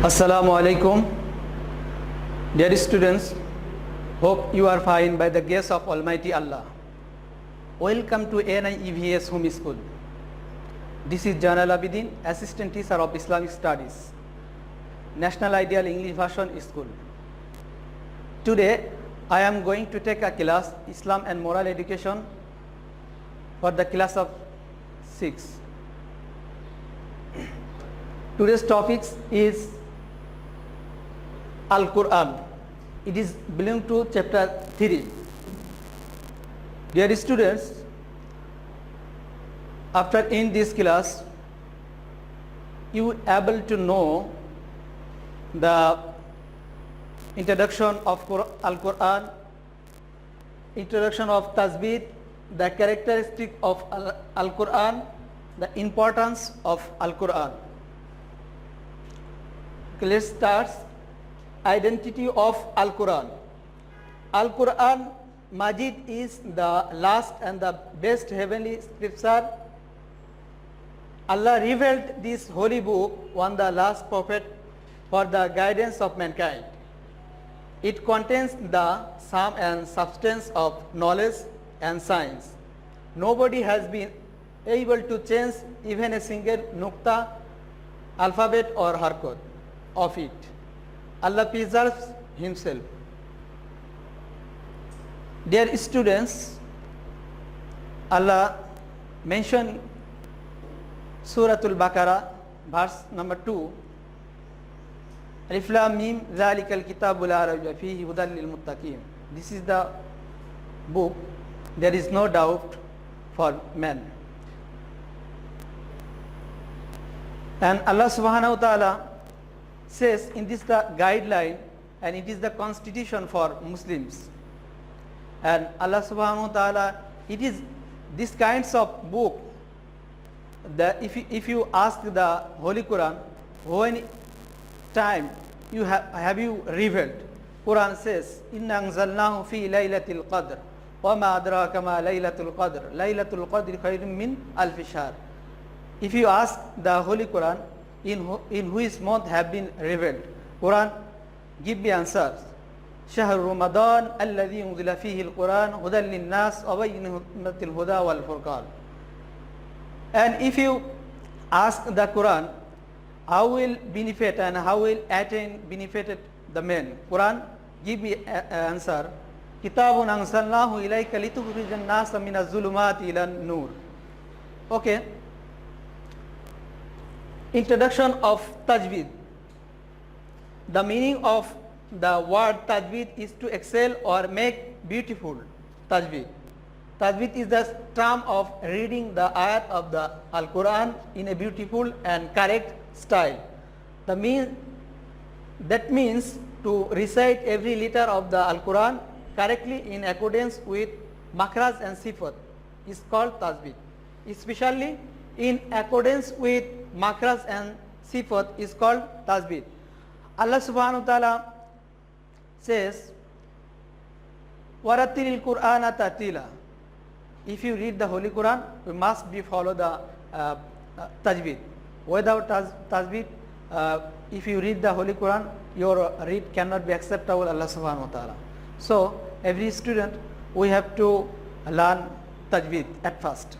Assalamu alaikum. Dear students, hope you are fine by the grace of Almighty Allah. Welcome to NIEVS Home School. This is Janal Abidin, Assistant Teacher of Islamic Studies, National Ideal English Version School. Today, I am going to take a class, Islam and Moral Education, for the class of 6. Today's topic is Al-Quran. It is belong to chapter 3. Dear students, after in this class, you able to know the introduction of Al-Quran, introduction of Tajweed, the characteristic of Al-Quran, the importance of Al-Quran. Let's start. Identity of Al-Quran. Al-Quran Majid is the last and the best heavenly scripture. Allah revealed this holy book on the last prophet for the guidance of mankind. It contains the sum and substance of knowledge and science. Nobody has been able to change even a single nukta, alphabet or harkat of it. Allah preserves Himself. Dear students, Allah mentioned Suratul Baqarah, verse number 2. Alif Lam Mim, Zalikal Kitabu la rayba fihi hudan lil muttaqin. This is the book. There is no doubt for men. And Allah Subhanahu wa Ta'ala says in this the guideline, and it is the constitution for Muslims. And Allah Subhanahu wa Ta'ala, it is this kinds of book that if you ask the Holy Quran, when time you have you revealed, Quran says, Inna anzalnahu fi laylatil qadr wa ma adraka ma laylatul qadr khayrun min alf shahr. If you ask the Holy Quran, in which month have been revealed, Quran give me answers. شهر رمضان الذي أنزل فيه القرآن هدى للناس وبينات الهدى والفرقان. And if you ask the Quran, how will benefit and how will attain benefited the men, Quran give me answer. كتاب أنزلناه إليك لتخرج الناس من الظلمات إلى النور. Okay. Introduction of Tajweed. The meaning of the word Tajweed is to excel or make beautiful. Tajweed. Tajweed is the term of reading the ayat of the Al-Quran in a beautiful and correct style. That means to recite every letter of the Al-Quran correctly in accordance with makhraj and sifat is called Tajweed. Especially in accordance with makhraj and sifat is called Tajweed. Allah Subhanahu wa Ta'ala says, Waratilil Qur'ana tatila. If you read the Holy Quran, you must be follow the Tajweed. Without Tajweed, if you read the Holy Quran, your read cannot be acceptable Allah Subhanahu wa Ta'ala. So every student, we have to learn Tajweed at first.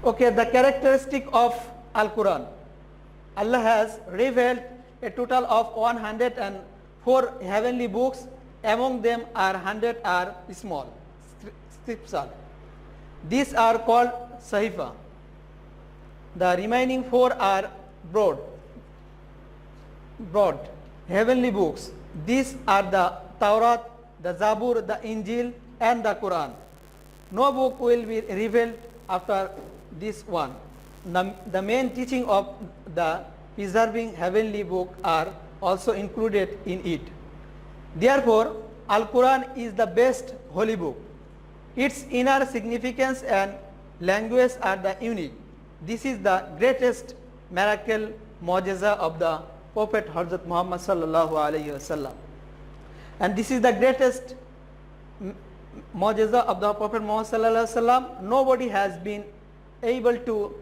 Okay, the characteristic of Al-Quran. Allah has revealed a total of 104 heavenly books. Among them are 100 are small scripture. These are called Sahifa. The remaining 4 are broad heavenly books. These are the Taurat, the Zabur, the Injil and the Quran. No book will be revealed after this one. The main teaching of the preserving heavenly book are also included in it. Therefore, Al-Quran is the best holy book. Its inner significance and language are the unique. This is the greatest miracle mu'jiza of the Prophet Hazrat Muhammad sallallahu alayhi wasallam. And this is the greatest mu'jiza of the Prophet Muhammad sallallahu alayhi wasallam. Nobody has been able to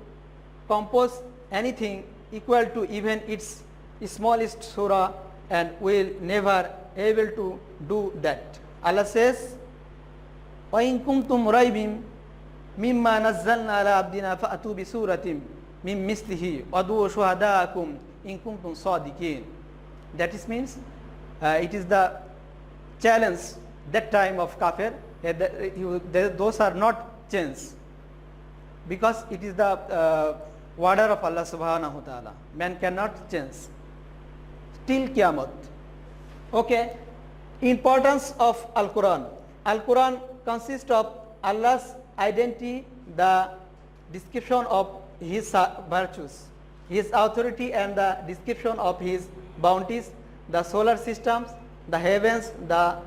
compose anything equal to even its smallest surah, and will never able to do that. Allah says, وَإِن كُنْتُمْ رَيْبٍ مِمَّا نَزَّلْنَا عَلَى عَبْدِنَا فَأْتُوا بِسُورَةٍ مِّن مِّثْلِهِ وَادْعُوا شُهَدَاءَكُمْ إِن كُنْتُمْ صَادِقِينَ. That is means it is the challenge that time of kafir. Those are not chance, because it is the order of Allah subhanahu wa ta'ala. Man cannot change till Qiyamah. Okay, importance of Al-Quran. Al-Quran consists of Allah's identity, the description of His virtues, His authority, and the description of His bounties, the solar systems, the heavens, the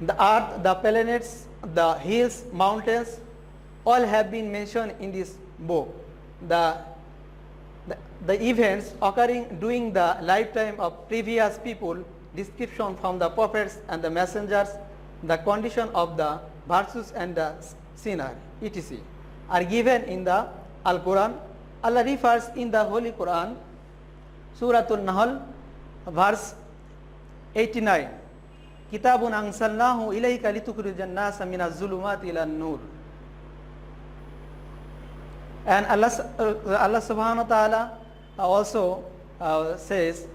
earth, the planets, the hills, mountains, all have been mentioned in this book. The events occurring during the lifetime of previous people, description from the prophets and the messengers, the condition of the virtues and the sinner, etc. are given in the Al-Quran. Allah refers in the Holy Quran, Surah An-Nahl, verse 89, Kitabun anzalnahu ilayka litukhrijan nasa minaz zulumati ilan nur. And Allah subhanahu wa ta'ala also says,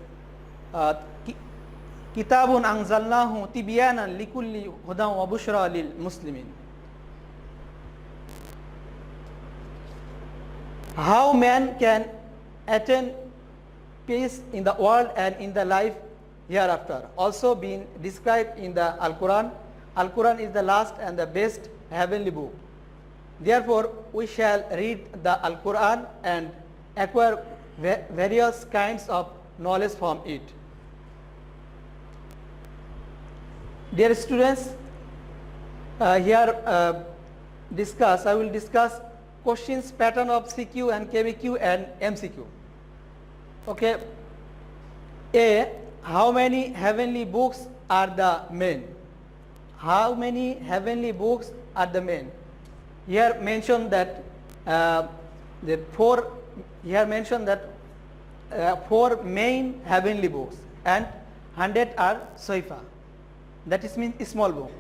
Kitabun anzalnahu tibyanan likulli hudan wa bushra lil muslimin. How man can attain peace in the world and in the life hereafter, also been described in the Al-Quran. Al-Quran is the last and the best heavenly book. Therefore, we shall read the Al-Quran and acquire various kinds of knowledge from it. Dear students, I will discuss questions pattern of CQ and KBQ and MCQ. Okay. A. How many heavenly books are the main? How many heavenly books are the main? Here mentioned that four main heavenly books and 100 are Soifa. That is means small book.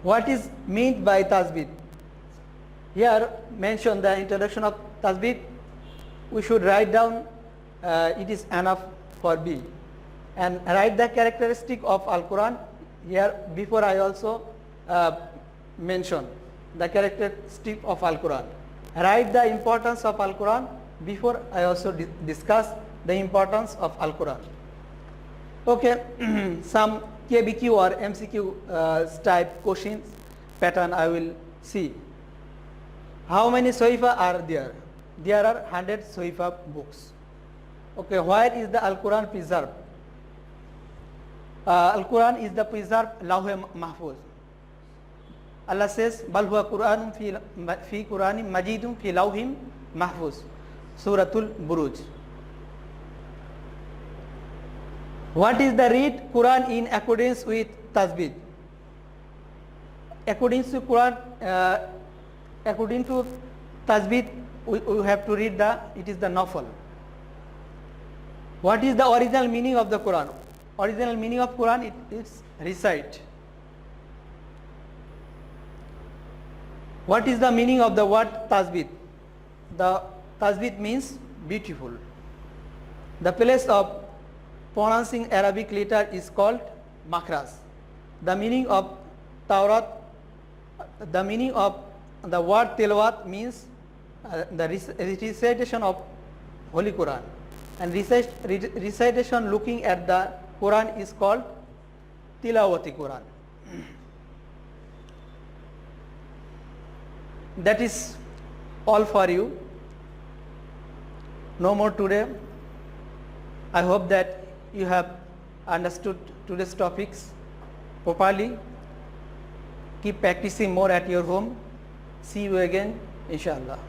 What is meant by Tasbih? Here mentioned the introduction of Tasbih. We should write down, it is enough for B, and write the characteristic of Al-Quran. Here before I also mention the characteristic of Al-Quran. Write the importance of Al-Quran. Before I also discuss the importance of Al-Quran. Okay, some KBQ or MCQ type questions pattern I will see. How many Soifa are there? There are 100 Soifa books. Okay, where is the Al-Quran preserved? Al-Quran is the preserved Lawh Mahfuz. Allah says, Bal huwa Quranun fi Quranin Majidun fi Lawhim Mahfuz. Suratul Buruj. What is the read Quran in accordance with Tasbih? According to Quran, according to Tasbih, we have to read it is the Nafal. What is the original meaning of the Quran? Original meaning of Quran, it is recite. What is the meaning of the word Tasbih? The Tasbih means beautiful. The place of pronouncing Arabic letter is called Makras. The meaning of Taurat, the meaning of the word Tilawat means the recitation of Holy Quran. And recitation looking at the Quran is called Tilawati Quran. That is all for you. No more today. I hope that you have understood today's topics properly. Keep practicing more at your home. See you again, inshallah.